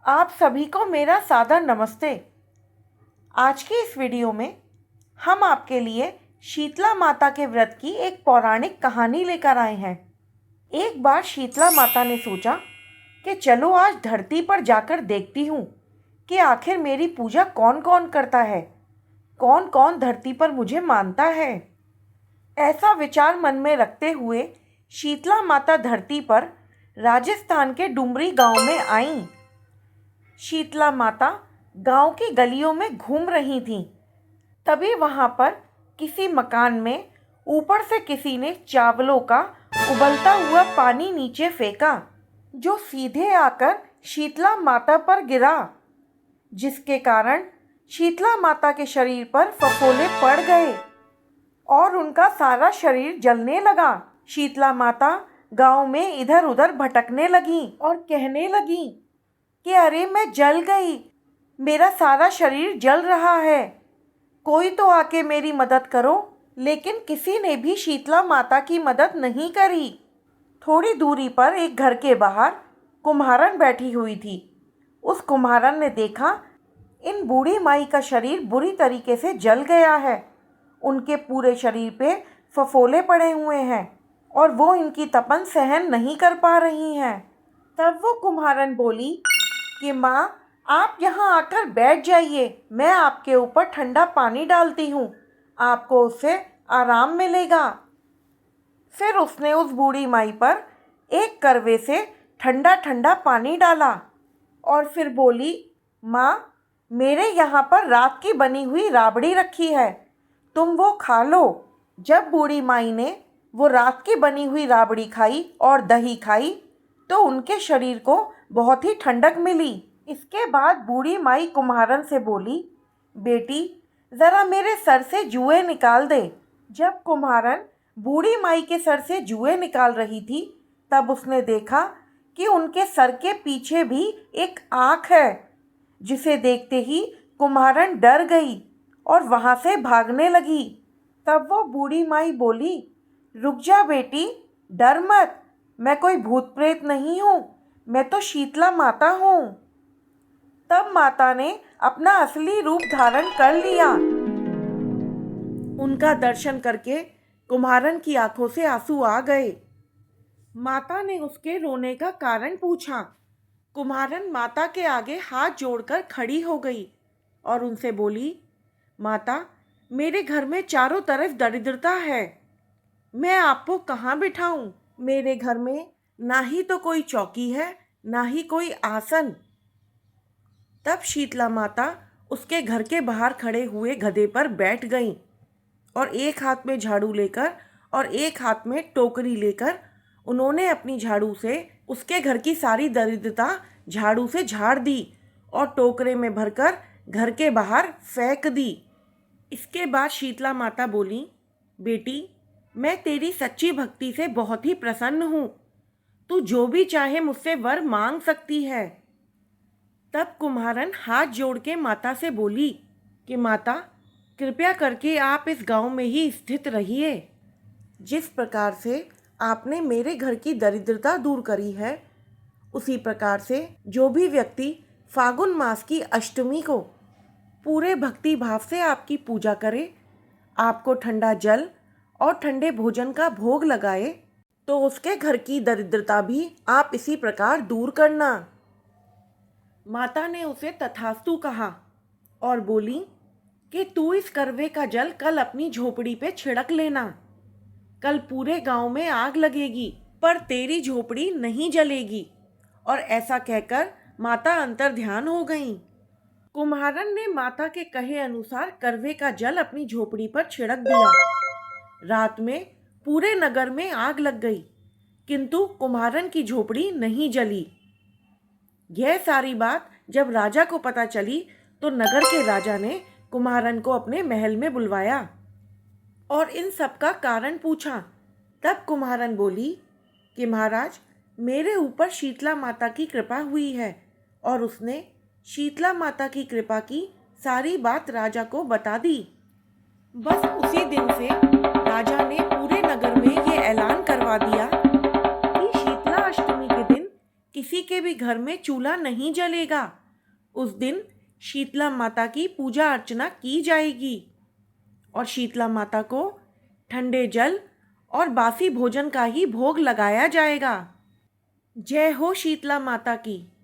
आप सभी को मेरा सादर नमस्ते। आज की इस वीडियो में हम आपके लिए शीतला माता के व्रत की एक पौराणिक कहानी लेकर आए हैं। एक बार शीतला माता ने सोचा कि चलो आज धरती पर जाकर देखती हूँ कि आखिर मेरी पूजा कौन कौन करता है, कौन कौन धरती पर मुझे मानता है। ऐसा विचार मन में रखते हुए शीतला माता धरती पर राजस्थान के डुमरी गांव में आईं। शीतला माता गांव की गलियों में घूम रही थीं। तभी वहां पर किसी मकान में ऊपर से किसी ने चावलों का उबलता हुआ पानी नीचे फेंका, जो सीधे आकर शीतला माता पर गिरा, जिसके कारण शीतला माता के शरीर पर फफोले पड़ गए और उनका सारा शरीर जलने लगा। शीतला माता गांव में इधर उधर भटकने लगी और कहने लगी कि अरे मैं जल गई, मेरा सारा शरीर जल रहा है, कोई तो आके मेरी मदद करो। लेकिन किसी ने भी शीतला माता की मदद नहीं करी। थोड़ी दूरी पर एक घर के बाहर कुम्हारन बैठी हुई थी। उस कुम्हारन ने देखा इन बूढ़ी माई का शरीर बुरी तरीके से जल गया है, उनके पूरे शरीर पे फफोले पड़े हुए हैं और वो इनकी तपन सहन नहीं कर पा रही हैं। तब वो कुम्हारन बोली कि माँ, आप यहाँ आकर बैठ जाइए, मैं आपके ऊपर ठंडा पानी डालती हूँ, आपको उससे आराम मिलेगा। फिर उसने उस बूढ़ी माई पर एक करवे से ठंडा ठंडा पानी डाला और फिर बोली, माँ, मेरे यहाँ पर रात की बनी हुई राबड़ी रखी है, तुम वो खा लो। जब बूढ़ी माई ने वो रात की बनी हुई राबड़ी खाई और दही खाई तो उनके शरीर को बहुत ही ठंडक मिली। इसके बाद बूढ़ी माई कुम्हारन से बोली, बेटी, ज़रा मेरे सर से जुएं निकाल दे। जब कुम्हारन बूढ़ी माई के सर से जुएं निकाल रही थी तब उसने देखा कि उनके सर के पीछे भी एक आँख है, जिसे देखते ही कुम्हारन डर गई और वहाँ से भागने लगी। तब वो बूढ़ी माई बोली, रुक जा बेटी, डर मत, मैं कोई भूत प्रेत नहीं हूँ, मैं तो शीतला माता हूँ। तब माता ने अपना असली रूप धारण कर लिया। उनका दर्शन करके कुम्हारन की आंखों से आंसू आ गए। माता ने उसके रोने का कारण पूछा। कुम्हारन माता के आगे हाथ जोड़कर खड़ी हो गई और उनसे बोली, माता, मेरे घर में चारों तरफ दरिद्रता है, मैं आपको कहाँ बिठाऊं? मेरे घर में ना ही तो कोई चौकी है, ना ही कोई आसन। तब शीतला माता उसके घर के बाहर खड़े हुए गधे पर बैठ गईं और एक हाथ में झाड़ू लेकर और एक हाथ में टोकरी लेकर उन्होंने अपनी झाड़ू से उसके घर की सारी दरिद्रता झाड़ू से झाड़ दी और टोकरे में भरकर घर के बाहर फेंक दी। इसके बाद शीतला माता बोली, बेटी, मैं तेरी सच्ची भक्ति से बहुत ही प्रसन्न हूँ, तू जो भी चाहे मुझसे वर मांग सकती है। तब कुम्हारन हाथ जोड़ के माता से बोली कि माता, कृपया करके आप इस गांव में ही स्थित रहिए। जिस प्रकार से आपने मेरे घर की दरिद्रता दूर करी है, उसी प्रकार से जो भी व्यक्ति फागुन मास की अष्टमी को पूरे भक्ति भाव से आपकी पूजा करे, आपको ठंडा जल और ठंडे भोजन का भोग लगाए, तो उसके घर की दरिद्रता भी आप इसी प्रकार दूर करना। माता ने उसे तथास्तु कहा और बोली कि तू इस करवे का जल कल अपनी झोपड़ी पे छिड़क लेना। कल पूरे गांव में आग लगेगी पर तेरी झोपड़ी नहीं जलेगी। और ऐसा कहकर माता अंतर ध्यान हो गईं। कुम्हारन ने माता के कहे अनुसार करवे का जल अपनी झोपड़ी पर छिड़क दिया। रात में पूरे नगर में आग लग गई, किंतु कुम्हारन की झोपड़ी नहीं जली। यह सारी बात जब राजा को पता चली तो नगर के राजा ने कुम्हारन को अपने महल में बुलवाया और इन सब का कारण पूछा। तब कुम्हारन बोली कि महाराज, मेरे ऊपर शीतला माता की कृपा हुई है और उसने शीतला माता की कृपा की सारी बात राजा को बता दी। बस उसी दिन से राजा ने पूरे नगर में ये ऐलान करवा दिया कि शीतला अष्टमी के दिन किसी के भी घर में चूल्हा नहीं जलेगा। उस दिन शीतला माता की पूजा अर्चना की जाएगी और शीतला माता को ठंडे जल और बासी भोजन का ही भोग लगाया जाएगा। जय हो शीतला माता की।